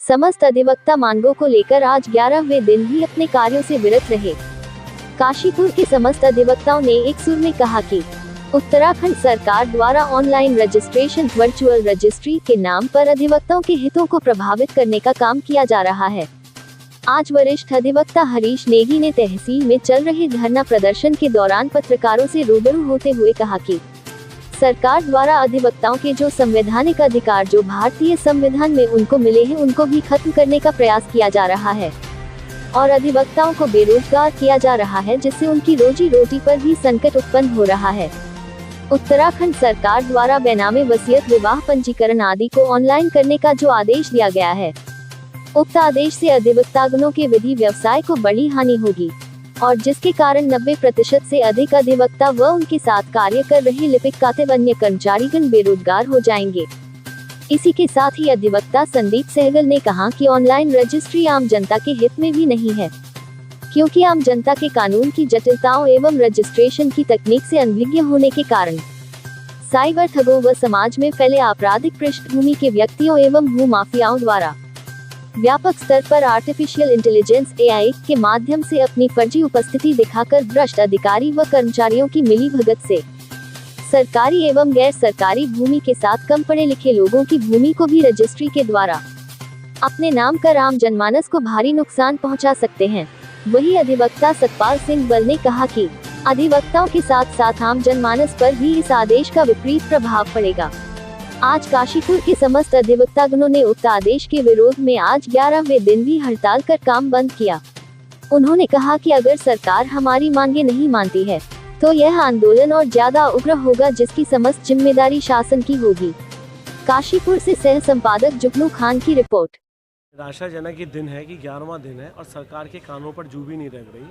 समस्त अधिवक्ता मांगों को लेकर आज 11वें दिन भी अपने कार्यों से विरत रहे। काशीपुर के समस्त अधिवक्ताओं ने एक सुर में कहा कि उत्तराखंड सरकार द्वारा ऑनलाइन रजिस्ट्रेशन वर्चुअल रजिस्ट्री के नाम पर अधिवक्ताओं के हितों को प्रभावित करने का काम किया जा रहा है। आज वरिष्ठ अधिवक्ता हरीश नेगी ने तहसील में चल रहे धरना प्रदर्शन के दौरान पत्रकारों से रूबरू होते हुए कहा कि सरकार द्वारा अधिवक्ताओं के जो संवैधानिक अधिकार जो भारतीय संविधान में उनको मिले हैं उनको भी खत्म करने का प्रयास किया जा रहा है और अधिवक्ताओं को बेरोजगार किया जा रहा है, जिससे उनकी रोजी रोटी पर भी संकट उत्पन्न हो रहा है। उत्तराखंड सरकार द्वारा बेनामे वसीयत, विवाह पंजीकरण आदि को ऑनलाइन करने का जो आदेश दिया गया है, उक्त आदेश से अधिवक्तागणों के विधि व्यवसाय को बड़ी हानि होगी और जिसके कारण 90% से अधिक अधिवक्ता व उनके साथ कार्य कर रहे लिपिक, कातिब, अन्य कर्मचारीगण बेरोजगार हो जाएंगे। इसी के साथ ही अधिवक्ता संदीप सहगल ने कहा कि ऑनलाइन रजिस्ट्री आम जनता के हित में भी नहीं है, क्योंकि आम जनता के कानून की जटिलताओं एवं रजिस्ट्रेशन की तकनीक से अनभिज्ञ होने के कारण साइबर ठगों व समाज में फैले आपराधिक पृष्ठभूमि के व्यक्तियों एवं भू माफियाओं द्वारा व्यापक स्तर पर आर्टिफिशियल इंटेलिजेंस (AI) के माध्यम से अपनी फर्जी उपस्थिति दिखाकर भ्रष्ट अधिकारी व कर्मचारियों की मिलीभगत से सरकारी एवं गैर सरकारी भूमि के साथ कम पढ़े लिखे लोगों की भूमि को भी रजिस्ट्री के द्वारा अपने नाम कर आम जनमानस को भारी नुकसान पहुंचा सकते हैं। वही अधिवक्ता सतपाल सिंह बल ने कहा कि अधिवक्ताओं के साथ साथ आम जनमानस पर भी इस आदेश का विपरीत प्रभाव पड़ेगा। आज काशीपुर के समस्त अधिवक्तागणों ने उक्त आदेश के विरोध में आज 11वें दिन भी हड़ताल कर काम बंद किया। उन्होंने कहा कि अगर सरकार हमारी मांगे नहीं मानती है तो यह आंदोलन और ज्यादा उग्र होगा, जिसकी समस्त जिम्मेदारी शासन की होगी। काशीपुर से सह संपादक जुगनू खान की रिपोर्ट। निराशाजनक ये दिन है कि 11वां दिन है और सरकार के कानों पर जू भी नहीं लग रही,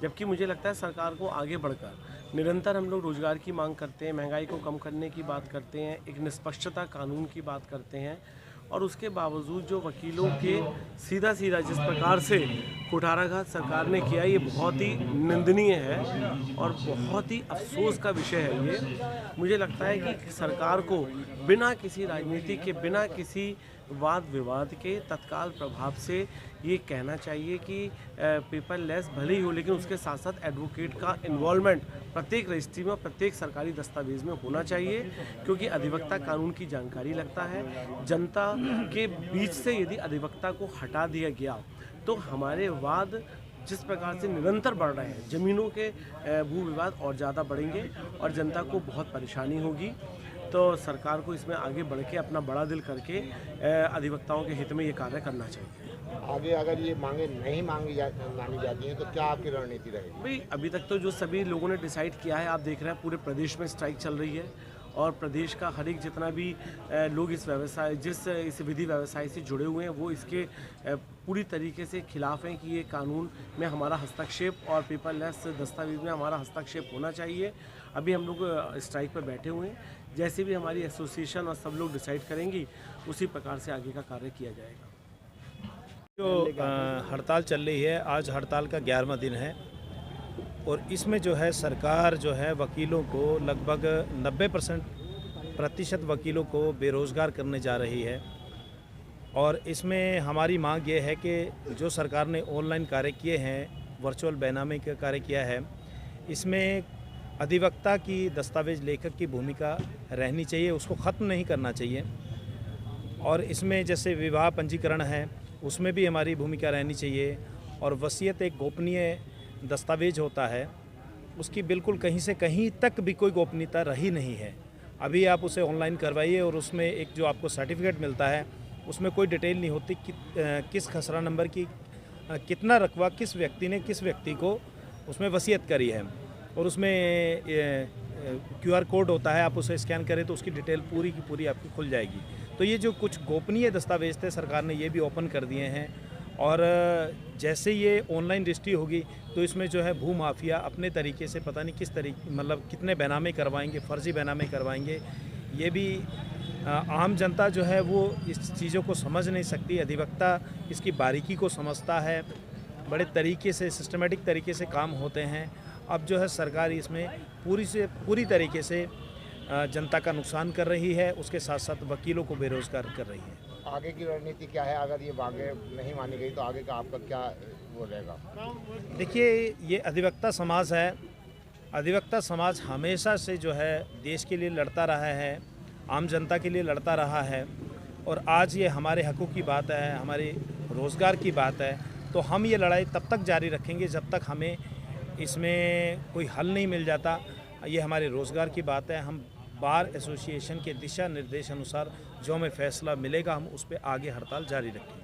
जबकि मुझे लगता है सरकार को आगे बढ़कर निरंतर हम लोग रोजगार की मांग करते हैं, महंगाई को कम करने की बात करते हैं, एक निष्पक्षता कानून की बात करते हैं और उसके बावजूद जो वकीलों के सीधा जिस प्रकार से कुठाराघात सरकार ने किया, ये बहुत ही निंदनीय है और बहुत ही अफसोस का विषय है। ये मुझे लगता है कि सरकार को बिना किसी राजनीति के, बिना किसी वाद विवाद के तत्काल प्रभाव से ये कहना चाहिए कि पेपरलेस भले ही हो, लेकिन उसके साथ साथ एडवोकेट का इन्वॉल्वमेंट प्रत्येक रजिस्ट्री में, प्रत्येक सरकारी दस्तावेज में होना चाहिए, क्योंकि अधिवक्ता कानून की जानकारी लगता है। जनता के बीच से यदि अधिवक्ता को हटा दिया गया तो हमारे वाद जिस प्रकार से निरंतर बढ़ रहे हैं, ज़मीनों के भू विवाद और ज़्यादा बढ़ेंगे और जनता को बहुत परेशानी होगी। तो सरकार को इसमें आगे बढ़ के अपना बड़ा दिल करके अधिवक्ताओं के हित में ये कार्य करना चाहिए। आगे अगर ये मांगे नहीं मानी जाती हैं तो क्या आपकी रणनीति रहेगी? भाई अभी तक तो जो सभी लोगों ने डिसाइड किया है, आप देख रहे हैं पूरे प्रदेश में स्ट्राइक चल रही है और प्रदेश का हर एक जितना भी लोग इस विधि व्यवसाय से जुड़े हुए हैं, वो इसके पूरी तरीके से खिलाफ हैं कि ये कानून में हमारा हस्तक्षेप और पेपरलेस दस्तावेज में हमारा हस्तक्षेप होना चाहिए। अभी हम लोग स्ट्राइक पर बैठे हुए हैं, जैसे भी हमारी एसोसिएशन और सब लोग डिसाइड करेंगी उसी प्रकार से आगे का कार्य किया जाएगा। जो हड़ताल चल रही है, आज हड़ताल का 11वां दिन है और इसमें जो है सरकार जो है वकीलों को लगभग 90% वकीलों को बेरोज़गार करने जा रही है और इसमें हमारी मांग ये है कि जो सरकार ने ऑनलाइन कार्य किए हैं, वर्चुअल बेनामी का कार्य किया है, इसमें अधिवक्ता की दस्तावेज लेखक की भूमिका रहनी चाहिए, उसको ख़त्म नहीं करना चाहिए। और इसमें जैसे विवाह पंजीकरण है, उसमें भी हमारी भूमिका रहनी चाहिए और वसीयत एक गोपनीय दस्तावेज होता है, उसकी बिल्कुल कहीं से कहीं तक भी कोई गोपनीयता रही नहीं है। अभी आप उसे ऑनलाइन करवाइए और उसमें एक जो आपको सर्टिफिकेट मिलता है उसमें कोई डिटेल नहीं होती कि किस खसरा नंबर की कितना रकबा किस व्यक्ति ने किस व्यक्ति को उसमें वसीयत करी है और उसमें QR कोड होता है, आप उसे स्कैन करें तो उसकी डिटेल पूरी की पूरी आपकी खुल जाएगी। तो ये जो कुछ गोपनीय दस्तावेज थे सरकार ने ये भी ओपन कर दिए हैं और जैसे ये ऑनलाइन रजिस्ट्री होगी तो इसमें जो है भू माफिया अपने तरीके से पता नहीं किस तरीके मतलब कितने बैनामे करवाएंगे, फर्जी बैनामे करवाएंगे। ये भी आम जनता जो है वो इस चीज़ों को समझ नहीं सकती। अधिवक्ता इसकी बारीकी को समझता है, बड़े तरीके से सिस्टमेटिक तरीके से काम होते हैं। अब जो है सरकार इसमें पूरी तरीके से जनता का नुकसान कर रही है, उसके साथ साथ वकीलों को बेरोज़गार कर रही है। आगे की रणनीति क्या है? अगर ये मांगे नहीं मानी गई तो आगे का आपका क्या वो रहेगा? देखिए, ये अधिवक्ता समाज है। अधिवक्ता समाज हमेशा से जो है देश के लिए लड़ता रहा है, आम जनता के लिए लड़ता रहा है, और आज ये हमारे हकों की बात है, हमारे रोज़गार की बात है। तो हम ये लड़ाई तब तक जारी रखेंगे जब तक हमें इसमें कोई हल नहीं मिल जाता। ये हमारे रोज़गार की बात है। हम बार एसोसिएशन के दिशा निर्देश अनुसार जो हमें फैसला मिलेगा, हम उस पर आगे हड़ताल जारी रखेंगे।